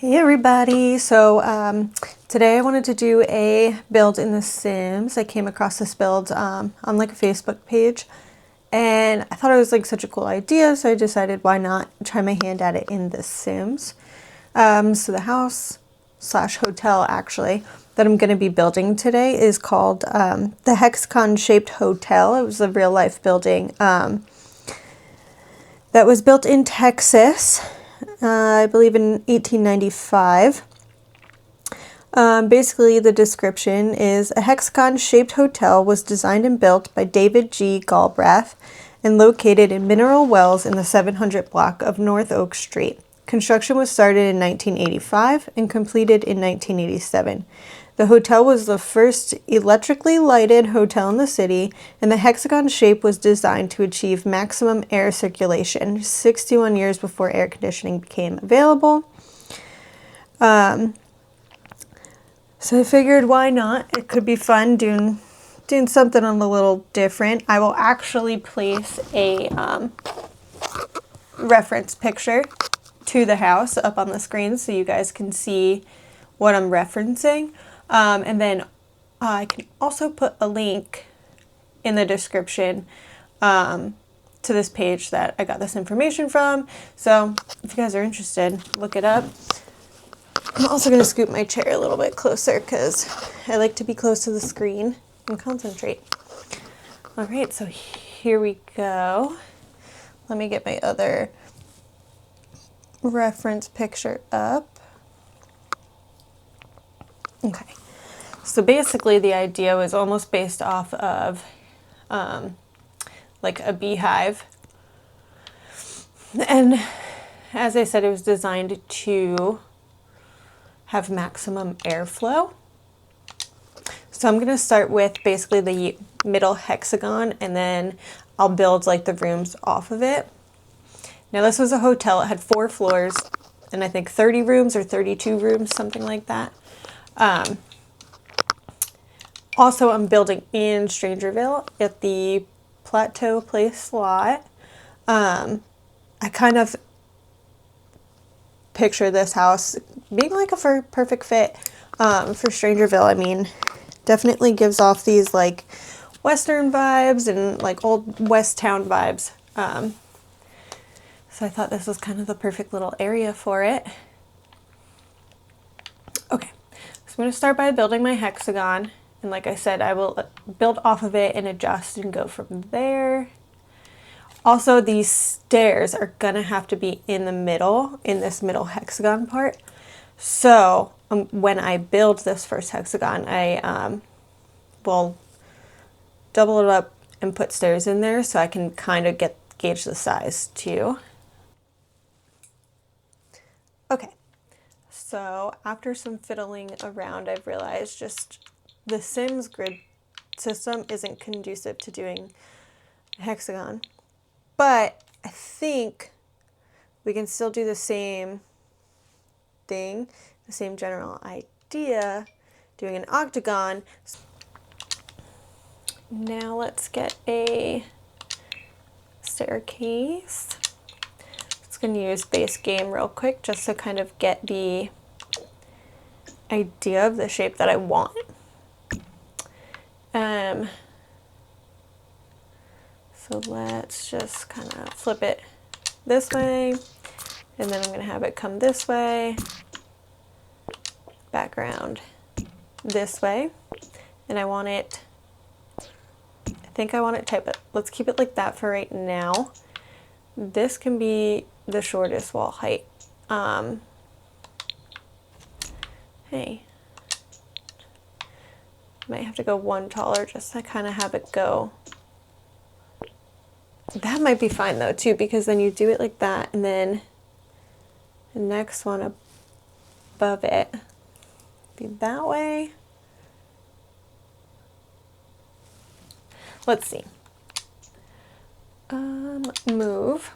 Hey everybody! So today I wanted to do a build in The Sims. I came across this build on like a Facebook page, and I thought it was like such a cool idea, so I decided why not try my hand at it in The Sims. So the house slash hotel actually that I'm going to be building today is called the Hexagon shaped hotel. It was a real life building that was built in Texas. I believe in 1895. Basically, the description is a hexagon-shaped hotel was designed and built by David G. Galbraith and located in Mineral Wells in the 700 block of North Oak Street. Construction was started in 1985 and completed in 1987. The hotel was the first electrically lighted hotel in the city, and the hexagon shape was designed to achieve maximum air circulation 61 years before air conditioning became available. So I figured why not? It could be fun doing something a little different. I will actually place a reference picture to the house up on the screen so you guys can see what I'm referencing. And then I can also put a link in the description to this page that I got this information from. So if you guys are interested, look it up. I'm also going to scoot my chair a little bit closer because I like to be close to the screen and concentrate. All right, so here we go. Let me get my other reference picture up. Okay, so basically the idea was almost based off of like a beehive. And as I said, it was designed to have maximum airflow. So I'm going to start with basically the middle hexagon, and then I'll build like the rooms off of it. Now this was a hotel. It had 4 floors and I think 30 rooms or 32 rooms, something like that. Also, I'm building in Strangerville at the Plateau Place lot. I kind of picture this house being like a perfect fit for Strangerville. I mean, definitely gives off these like Western vibes and like old West Town vibes. So I thought this was kind of the perfect little area for it. Okay, so I'm going to start by building my hexagon. And like I said, I will build off of it and adjust and go from there. Also, these stairs are gonna have to be in the middle, in this middle hexagon part. So when I build this first hexagon, I will double it up and put stairs in there so I can kind of gauge the size too. Okay, so after some fiddling around, I've realized just the Sims grid system isn't conducive to doing a hexagon, but I think we can still do the same thing, the same general idea, doing an octagon. Now let's get a staircase. It's going to use base game real quick just to kind of get the idea of the shape that I want. So let's just kind of flip it this way, and then I'm going to have it come this way, background this way, and I want it, I think I want it tight, but let's keep it like that for right now. This can be the shortest wall height. Hey. Might have to go one taller just to kind of have it go. That might be fine though too, because then you do it like that and then the next one above it be that way. Let's see. Move.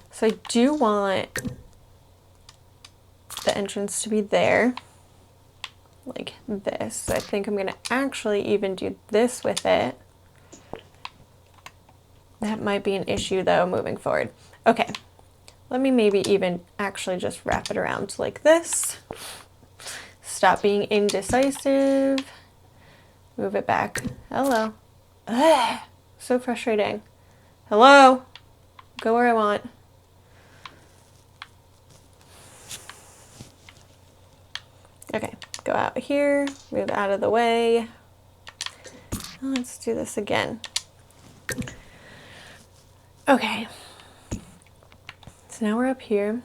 So I do want the entrance to be there. Like this. I think I'm going to actually even do this with it. That might be an issue though moving forward. Okay, Let me maybe even actually just wrap it around like this. Stop being indecisive. Move it back. Hello. Ugh, so frustrating. Hello. Go where I want. Okay, go out here, move out of the way. Let's do this again. Okay. So now we're up here.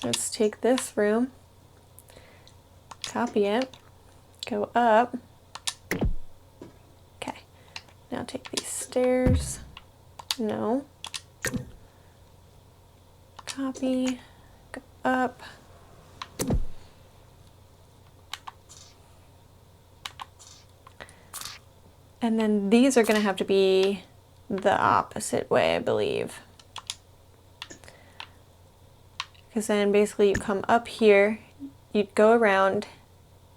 Let's take this room, copy it, go up. Okay. Now take these stairs. No. Copy, go up. And then these are going to have to be the opposite way, I believe. Because then basically you come up here, you'd go around,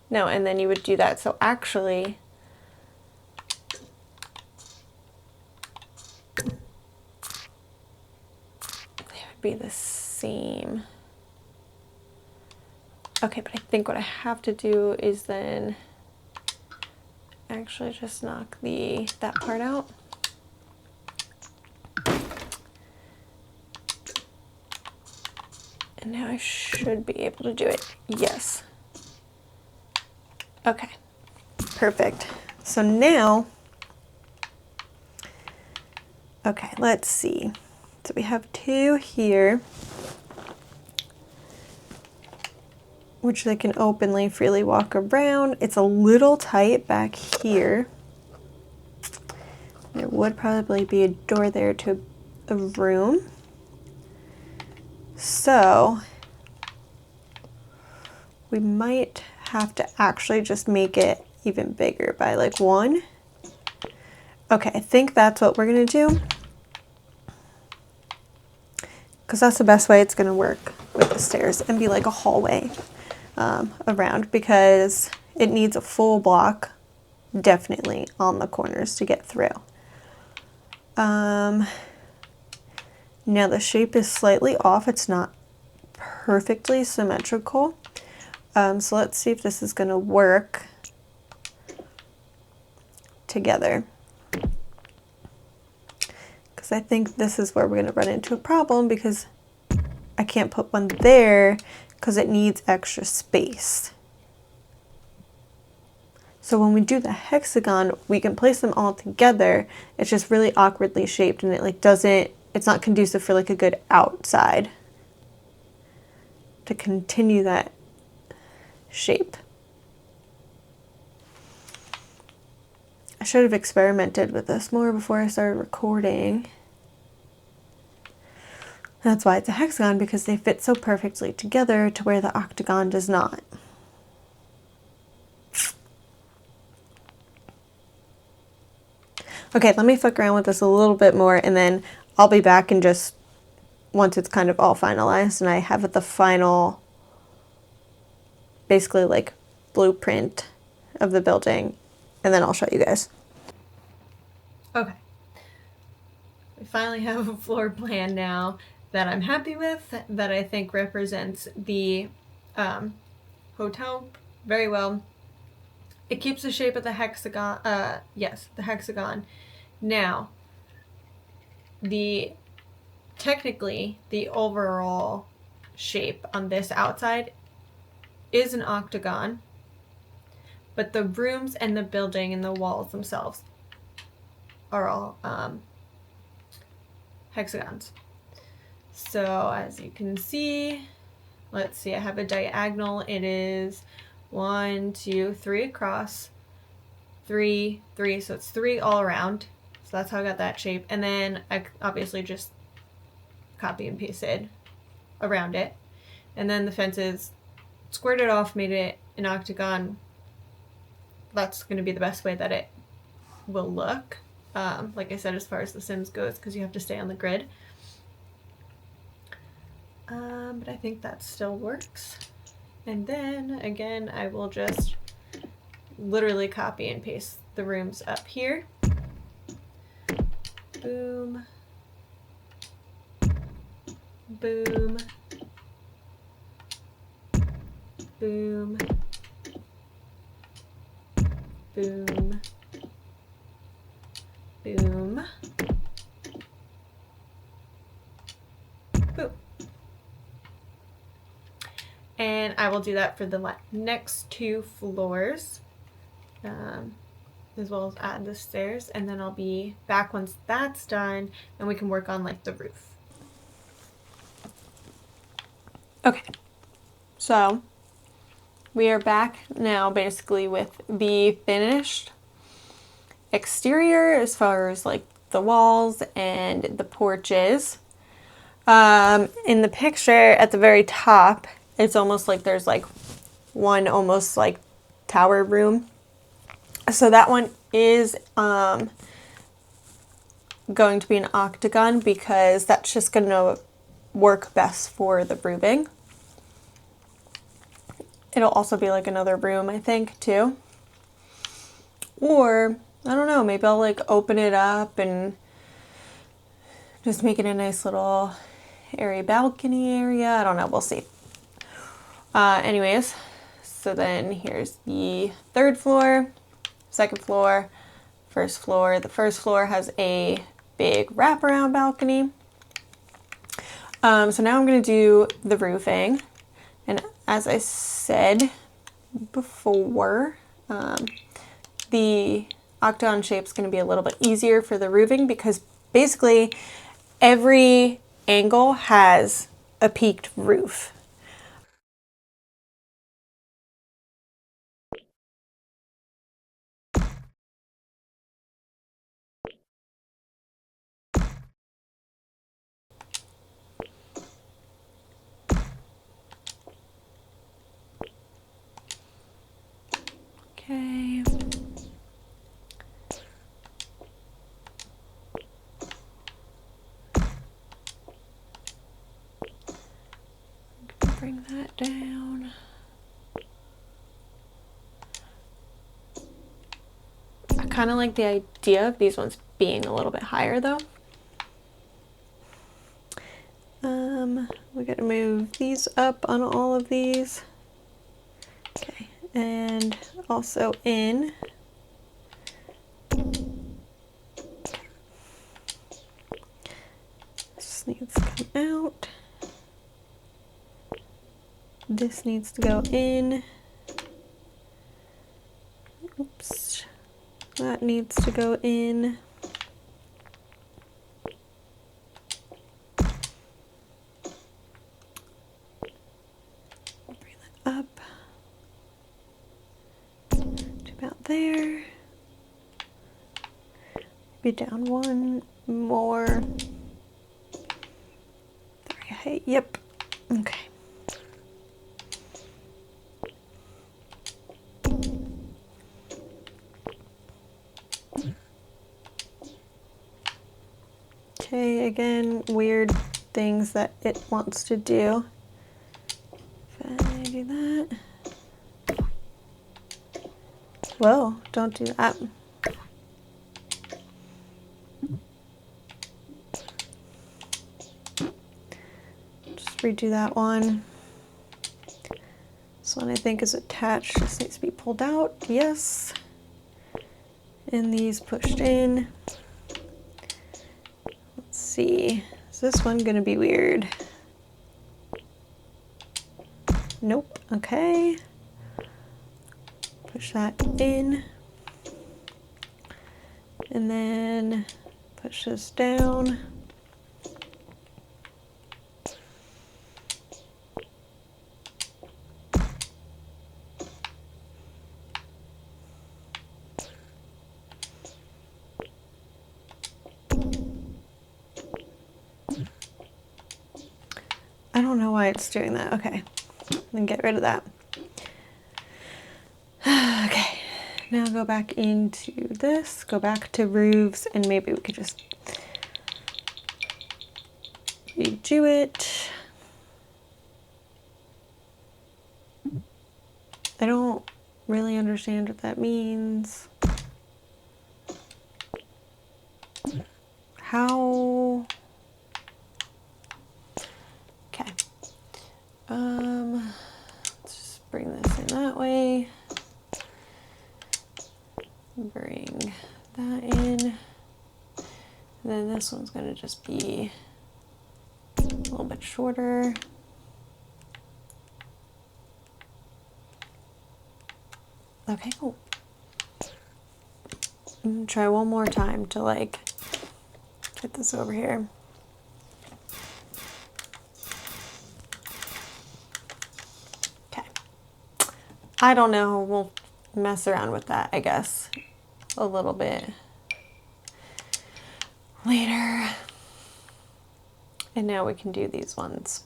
no, and then you would do that. So actually, they would be the same. Okay, but I think what I have to do is then actually just knock that part out. And now I should be able to do it. Yes. Okay, perfect. So now, okay, let's see. So we have two here, which they can openly, freely walk around. It's a little tight back here. There would probably be a door there to a room. So we might have to actually just make it even bigger by like 1. Okay, I think that's what we're gonna do, because that's the best way it's gonna work with the stairs and be like a hallway around, because it needs a full block definitely on the corners to get through. Now the shape is slightly off. It's not perfectly symmetrical. So let's see if this is going to work together. Because I think this is where we're going to run into a problem, because I can't put one there because it needs extra space. So when we do the hexagon, we can place them all together. It's just really awkwardly shaped, and it like it's not conducive for like a good outside to continue that shape. I should have experimented with this more before I started recording. That's why it's a hexagon, because they fit so perfectly together to where the octagon does not. Okay, let me fuck around with this a little bit more, and then I'll be back and just, once it's kind of all finalized and I have the final, basically like blueprint of the building, and then I'll show you guys. Okay. We finally have a floor plan now that I'm happy with, that I think represents the hotel very well. It keeps the shape of the hexagon, yes, the hexagon. Now, technically, the overall shape on this outside is an octagon, but the rooms and the building and the walls themselves are all hexagons. So as you can see, let's see, I have a diagonal. It is 1, 2, 3 across, 3, 3, so it's 3 all around. So that's how I got that shape. And then I obviously just copy and pasted around it. And then the fences squared it off, made it an octagon. That's going to be the best way that it will look. Like I said, as far as The Sims goes, because you have to stay on the grid. But I think that still works. And then, again, I will just literally copy and paste the rooms up here. Boom. Boom. Boom. Boom. Boom. Boom. And I will do that for the next 2 floors, as well as add the stairs, and then I'll be back once that's done and we can work on like the roof. Okay, so we are back now basically with the finished exterior as far as like the walls and the porches. In the picture at the very top, it's almost like there's like one almost like tower room. So that one is going to be an octagon because that's just going to work best for the roofing. It'll also be like another room, I think, too. Or, I don't know, maybe I'll like open it up and just make it a nice little airy balcony area. I don't know, we'll see. Anyways, so then here's the 3rd floor, 2nd floor, 1st floor. The 1st floor has a big wraparound balcony. So now I'm going to do the roofing. And as I said before, the octagon shape is going to be a little bit easier for the roofing because basically every angle has a peaked roof. Okay. Bring that down. I kind of like the idea of these ones being a little bit higher though. We got to move these up on all of these. Okay, and also in. This needs to come out. This needs to go in. Oops. That needs to go in. Bring that up to about there. Be down one more. Very high. Yep. Okay. Okay, again, weird things that it wants to do. If I do that. Whoa, don't do that. Just redo that one. This one I think is attached, just needs to be pulled out. Yes. And these pushed in. See, is this one gonna be weird? Nope. Okay, push that in and then push this down. I don't know why it's doing that. Okay, then get rid of that. Okay, now go back into this, go back to roofs, and maybe we could just redo it. I don't really understand what that means. How? bring this in that way. Bring that in. And then this one's going to just be a little bit shorter. Okay, cool. Try one more time to like get this over here. Okay. I don't know. We'll mess around with that, I guess, a little bit later. And now we can do these ones.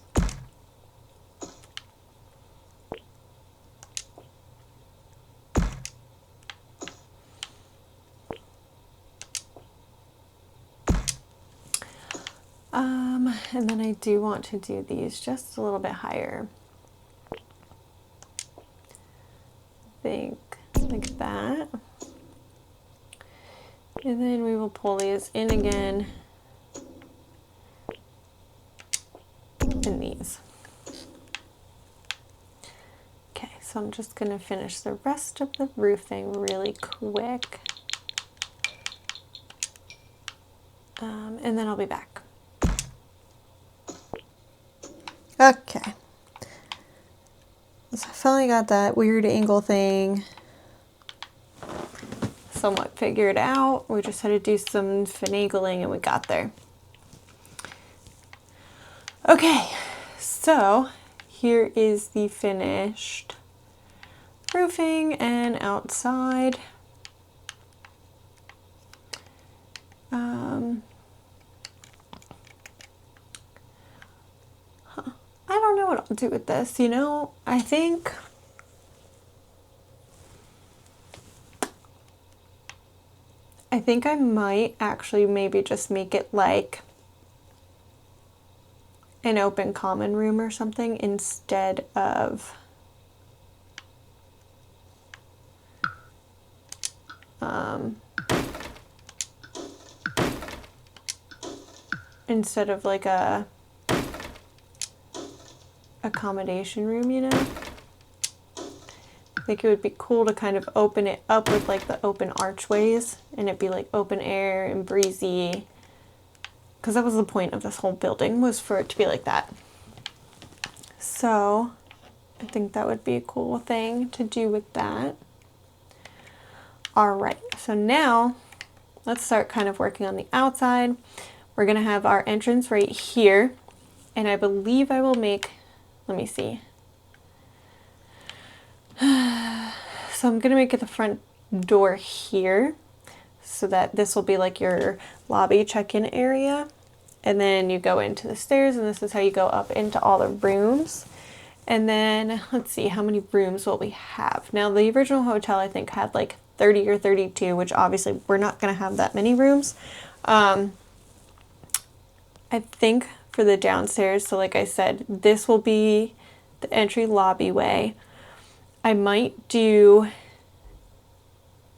And then I do want to do these just a little bit higher. I think like that. And then we will pull these in again. And these. Okay, so I'm just going to finish the rest of the roofing really quick. And then I'll be back. Okay. So I finally got that weird angle thing somewhat figured out. We just had to do some finagling and we got there. Okay, so here is the finished roofing and outside. I don't know what I'll do with this, you know. I think I might actually maybe just make it like an open common room or something instead of like a accommodation room, you know. I think it would be cool to kind of open it up with like the open archways and it'd be like open air and breezy, because that was the point of this whole building, was for it to be like that. So I think that would be a cool thing to do with that. All right, so now let's start kind of working on the outside. We're gonna have our entrance right here, and I believe I will make, let me see. So I'm gonna make it the front door here so that this will be like your lobby check-in area. And then you go into the stairs and this is how you go up into all the rooms. And then let's see, how many rooms will we have? Now the original hotel I think had like 30 or 32, which obviously we're not gonna have that many rooms. I think for the downstairs, so like I said, this will be the entry lobby way. I might do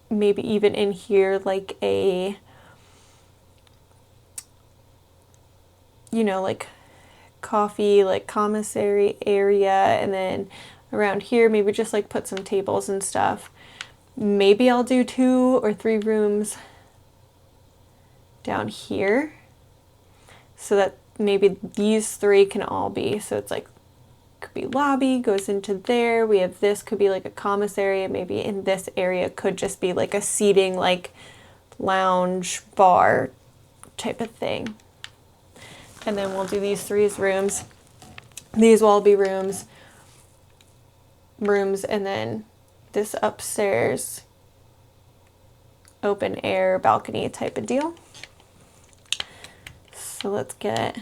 maybe even in here like a, you know, like coffee, like commissary area, and then around here maybe just like put some tables and stuff. Maybe I'll do 2 or 3 rooms down here so that maybe these 3 can all be, so it's like could be lobby, goes into there. We have this could be like a commissary, and maybe in this area could just be like a seating, like lounge bar type of thing. And then we'll do these 3 as rooms. These will all be rooms, and then this upstairs open air balcony type of deal. So let's get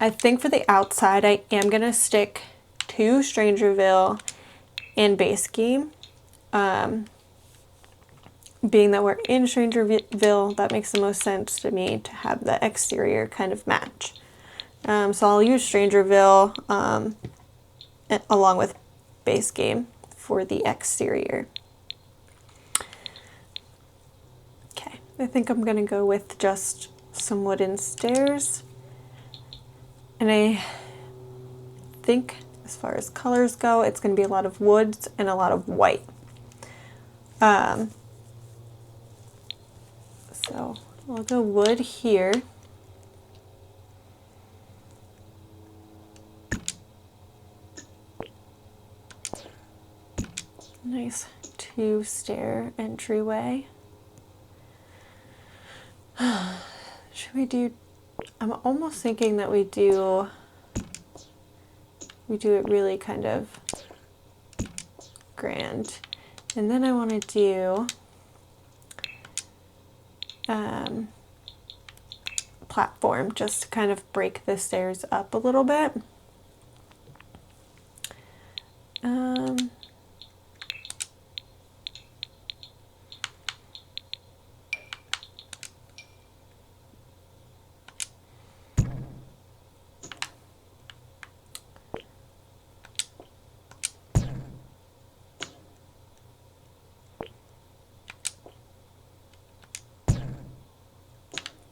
I think for the outside, I am going to stick to Strangerville and base game. Being that we're in Strangerville, that makes the most sense to me to have the exterior kind of match. So I'll use Strangerville along with base game for the exterior. Okay, I think I'm going to go with just some wooden stairs. And I think as far as colors go, it's going to be a lot of woods and a lot of white. So we'll go wood here. Nice 2-stair entryway. Should we do, I'm almost thinking that we do it really kind of grand. And then I want to do platform just to kind of break the stairs up a little bit.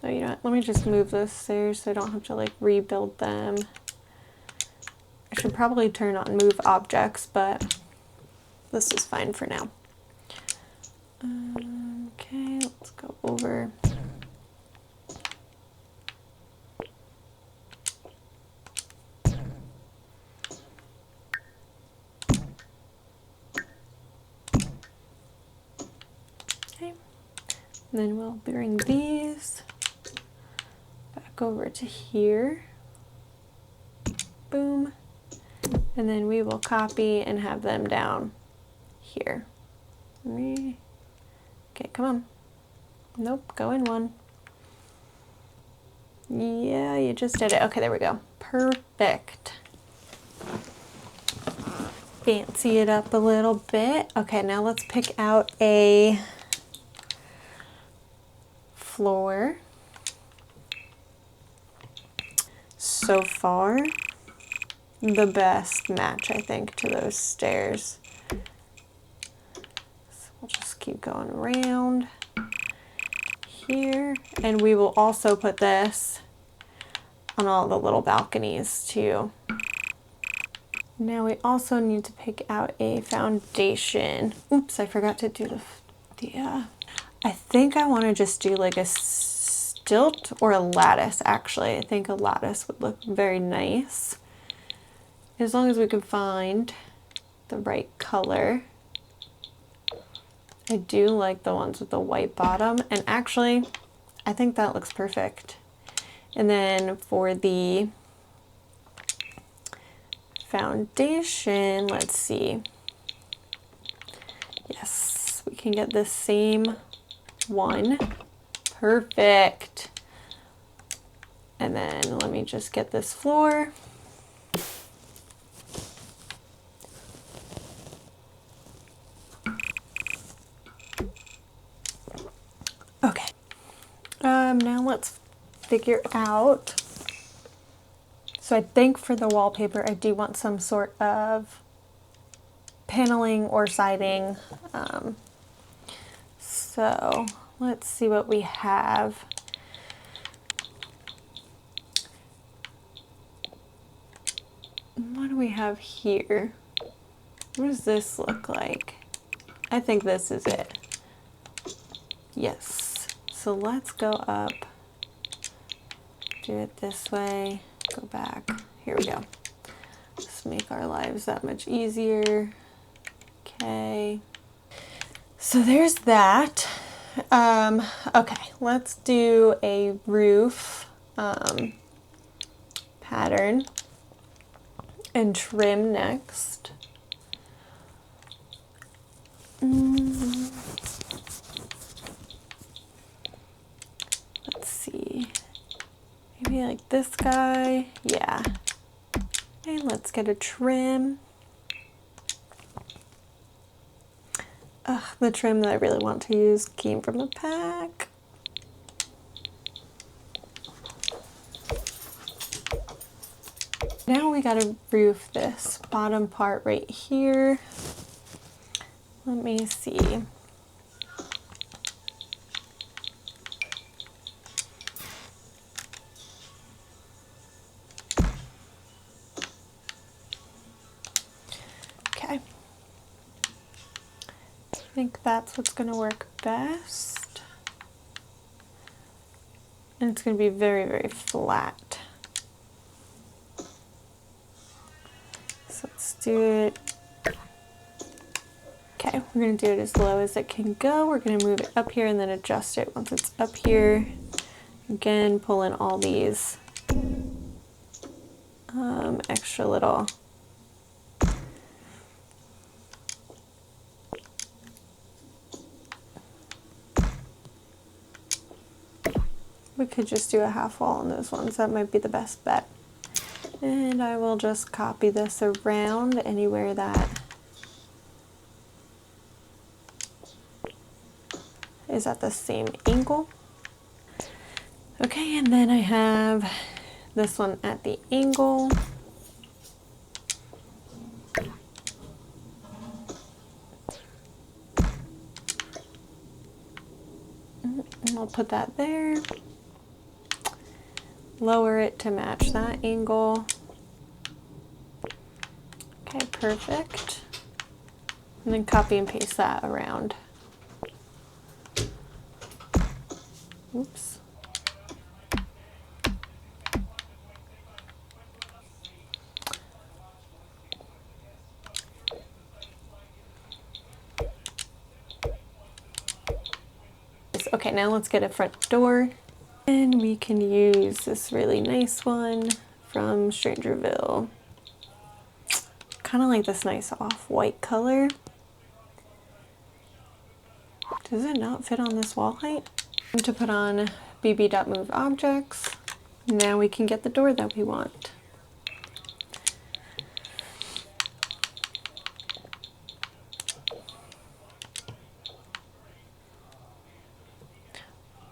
Oh, you know what? Let me just move those stairs so I don't have to like rebuild them. I should probably turn on move objects, but this is fine for now. Okay, let's go over. Okay, and then we'll bring these back over to here. Boom. And then we will copy and have them down here. Okay, come on. Nope, go in one. Yeah, you just did it. Okay, there we go. Perfect. Fancy it up a little bit. Okay, now let's pick out a floor. So far, the best match, I think, to those stairs. So we'll just keep going around here, and we will also put this on all the little balconies too. Now we also need to pick out a foundation. Oops, I forgot to do I think I want to just do like a stilt or a lattice, actually. I think a lattice would look very nice, as long as we can find the right color. I do like the ones with the white bottom, and actually I think that looks perfect. And then for the foundation, let's see. Yes, we can get the same one. Perfect. And then let me just get this floor. Okay. Now let's figure out. So I think for the wallpaper, I do want some sort of paneling or siding. So let's see what we have. What do we have here? What does this look like? I think this is it. Yes. So let's go up, do it this way, go back. Here we go. Just make our lives that much easier. Okay. So there's that. Okay, let's do a roof pattern and trim next. Let's see. Maybe like this guy. Yeah. Okay, let's get a trim. The trim that I really want to use came from the pack. Now we gotta roof this bottom part right here. Let me see. think that's what's going to work best. And it's going to be very, very flat. So let's do it. Okay, we're going to do it as low as it can go. We're going to move it up here and then adjust it once it's up here. Again, pull in all these extra little we could just do a half wall on those ones. That might be the best bet. And I will just copy this around anywhere that is at the same angle. Okay, and then I have this one at the angle. And I'll put that there. Lower it to match that angle. Okay, perfect. And then copy and paste that around. Oops. Okay, now let's get a front door. And we can use this really nice one from Strangerville. Kind of like this nice off-white color. Does it not fit on this wall height? To put on bb.move objects. Now we can get the door that we want.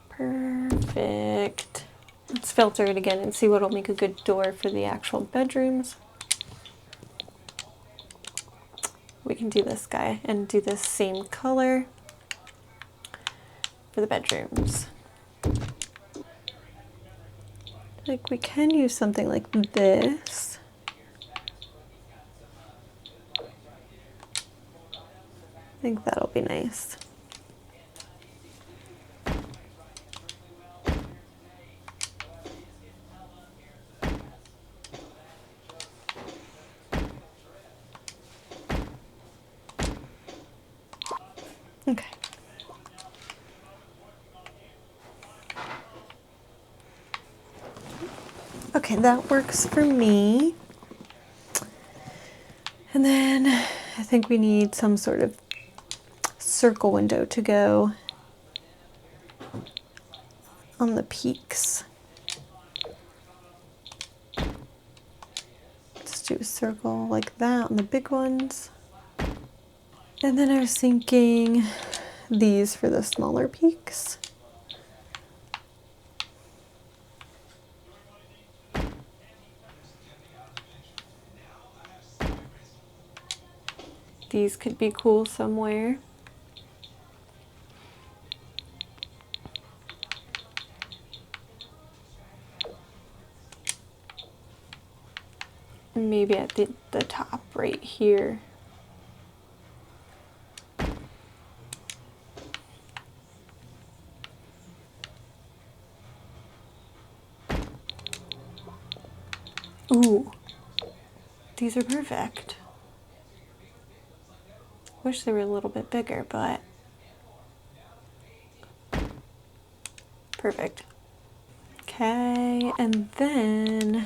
Perfect. Let's filter it again and see what will make a good door for the actual bedrooms. We can do this guy and do this same color for the bedrooms. Like we can use something like this. I think that'll be nice. Okay. Okay, that works for me. And then I think we need some sort of circle window to go on the peaks. Let's do a circle like that on the big ones. And then I was thinking these for the smaller peaks. These could be cool somewhere. Maybe at the top right here. Ooh, these are perfect. Wish they were a little bit bigger, but perfect. Okay, and then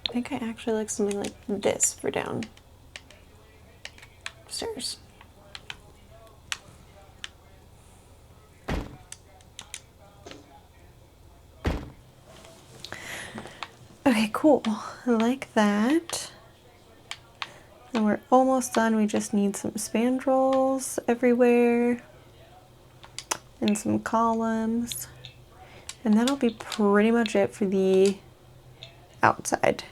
I think I actually like something like this for downstairs. Okay, cool. I like that. And we're almost done. We just need some spandrels everywhere and some columns. And that'll be pretty much it for the outside.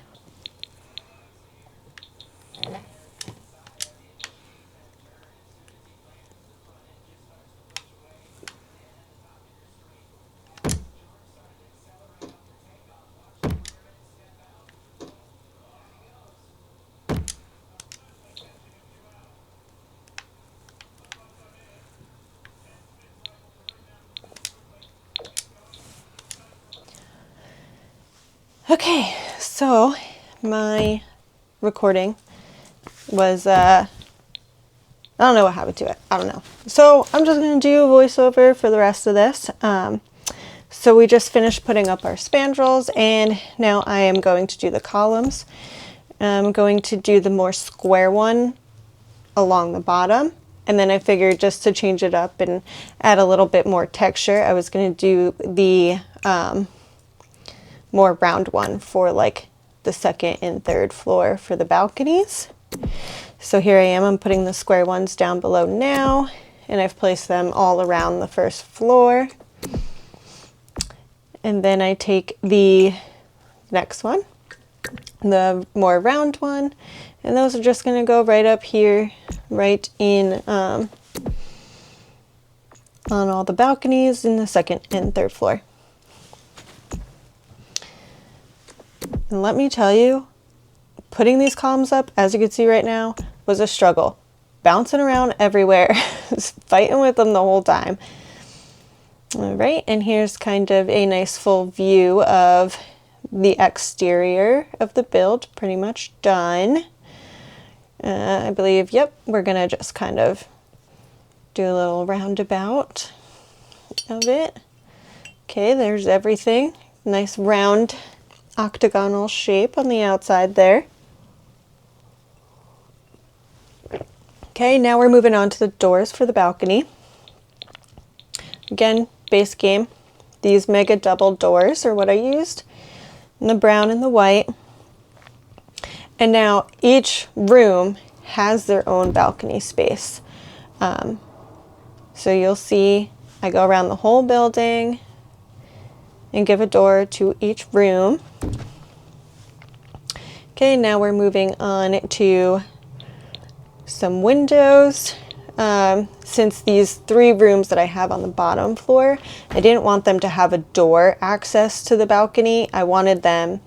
Okay, so my recording was, I don't know what happened to it. I don't know. So I'm just going to do a voiceover for the rest of this. So we just finished putting up our spandrels, and now I am going to do the columns. I'm going to do the more square one along the bottom. And then I figured just to change it up and add a little bit more texture, I was going to do the more round one for like the second and third floor for the balconies. So here I am, I'm putting the square ones down below now, and I've placed them all around the first floor. And then I take the next one, the more round one, and those are just going to go right up here, right in on all the balconies in the second and third floor. And let me tell you, putting these columns up, as you can see right now, was a struggle. Bouncing around everywhere, fighting with them the whole time. All right, and here's kind of a nice full view of the exterior of the build, pretty much done. I believe, yep, we're gonna just kind of do a little roundabout of it. Okay, there's everything. Nice round octagonal shape on the outside there. Okay, now we're moving on to the doors for the balcony. Again, base game. These mega double doors are what I used, in the brown and the white. And now each room has their own balcony space. So you'll see I go around the whole building and give a door to each room. Okay, now we're moving on to some windows. Since these 3 rooms that I have on the bottom floor, I didn't want them to have a door access to the balcony. I wanted them,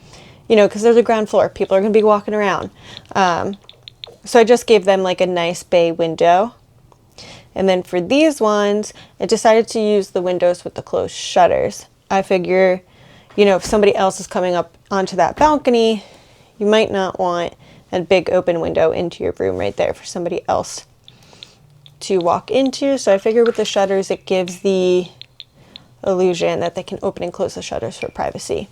you know, because there's a ground floor, people are going to be walking around. So I just gave them like a nice bay window. And then for these ones, I decided to use the windows with the closed shutters. I figure, you know, if somebody else is coming up onto that balcony, you might not want a big open window into your room right there for somebody else to walk into. So I figure with the shutters, it gives the illusion that they can open and close the shutters for privacy.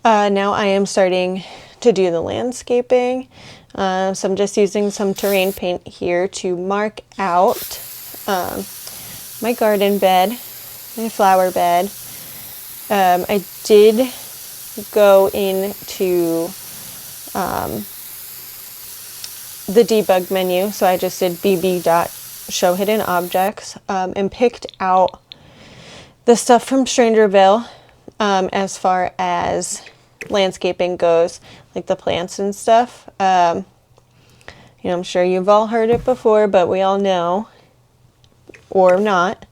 Now I am starting to do the landscaping. So I'm just using some terrain paint here to mark out my garden bed, my flower bed. I did go into the debug menu, so I just did bb.show hidden objects and picked out the stuff from Strangerville as far as landscaping goes, like the plants and stuff. You know, I'm sure you've all heard it before, but we all know, or not,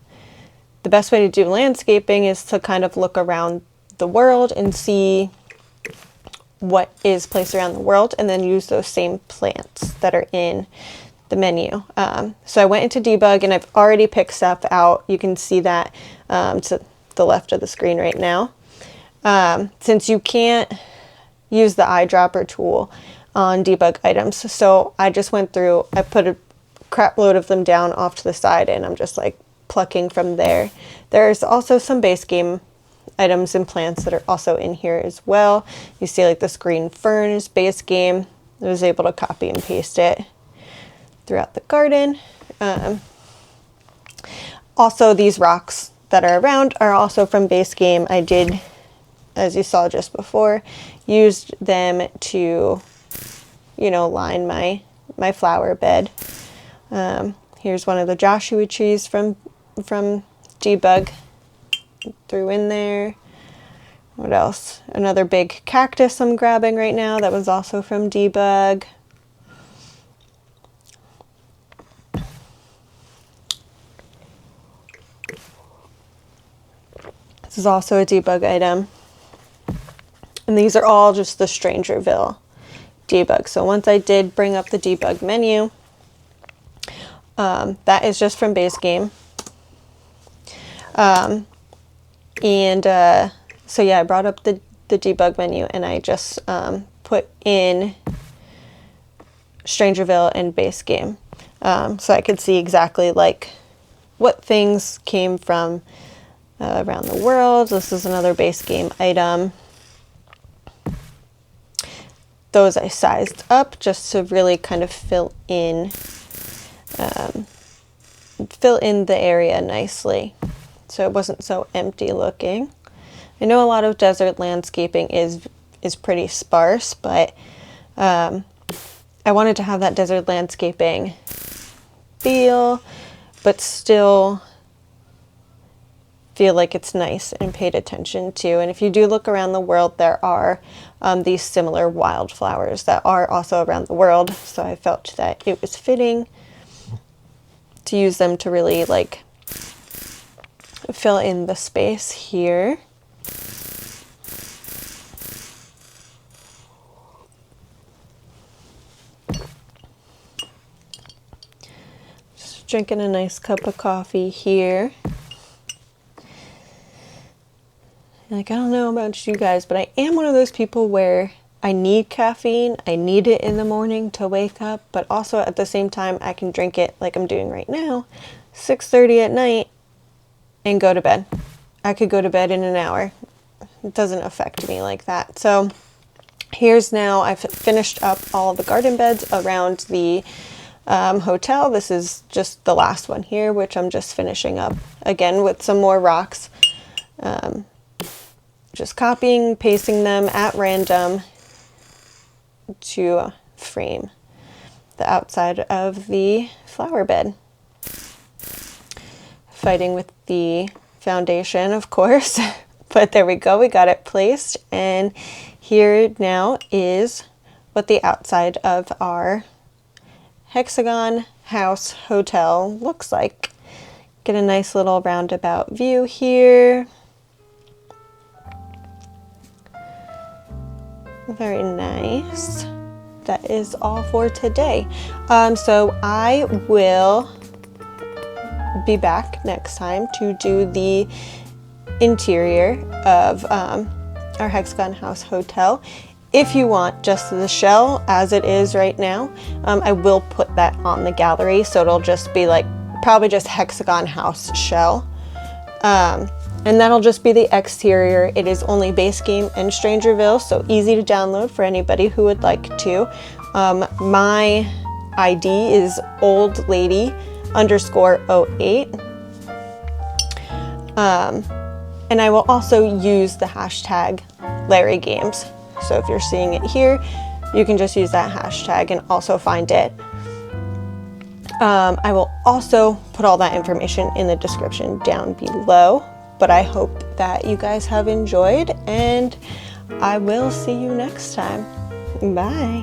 the best way to do landscaping is to kind of look around the world and see what is placed around the world, and then use those same plants that are in the menu. So I went into debug and I've already picked stuff out. You can see that to the left of the screen right now. Since you can't use the eyedropper tool on debug items, so I just went through, I put a crap load of them down off to the side, and I'm just like plucking from there. There's also some base game items and plants that are also in here as well. You see like this green fern is base game. I was able to copy and paste it throughout the garden. Also, these rocks that are around are also from base game. I did, as you saw just before, used them to, you know, line my flower bed. Here's one of the Joshua trees from debug. Threw in there. What else? Another big cactus I'm grabbing right now that was also from debug. This is also a debug item. And these are all just the Strangerville debug. So once I did bring up the debug menu, that is just from base game. So yeah, I brought up the the debug menu and I just put in Strangerville and base game. So I could see exactly like what things came from around the world. This is another base game item. Those I sized up just to really kind of fill in the area nicely, so it wasn't so empty looking. I know a lot of desert landscaping is pretty sparse, but I wanted to have that desert landscaping feel, but still feel like it's nice and paid attention to. And if you do look around the world, there are these similar wildflowers that are also around the world, so I felt that it was fitting to use them to really like fill in the space here. Just drinking a nice cup of coffee here. Like, I don't know about you guys, but I am one of those people where I need caffeine. I need it in the morning to wake up, but also at the same time, I can drink it like I'm doing right now, 6:30 at night, and go to bed. I could go to bed in an hour. It doesn't affect me like that. So here's now, I've finished up all the garden beds around the hotel. This is just the last one here, which I'm just finishing up again with some more rocks. Just copying, pasting them at random to frame the outside of the flower bed. Fighting with the foundation, of course, but there we go, we got it placed, and here now is what the outside of our Hexagon house hotel looks like. Get a nice little roundabout view here. Very nice. That is all for today. So I will be back next time to do the interior of our Hexagon house hotel. If you want just the shell as it is right now, I will put that on the gallery, so it'll just be like probably just Hexagon house shell. And that'll just be the exterior. It is only base game and Strangerville, so easy to download for anybody who would like to. My ID is oldlady_08. And I will also use the hashtag Larry Games. So if you're seeing it here, you can just use that hashtag and also find it. I will also put all that information in the description down below. But I hope that you guys have enjoyed, and I will see you next time. Bye.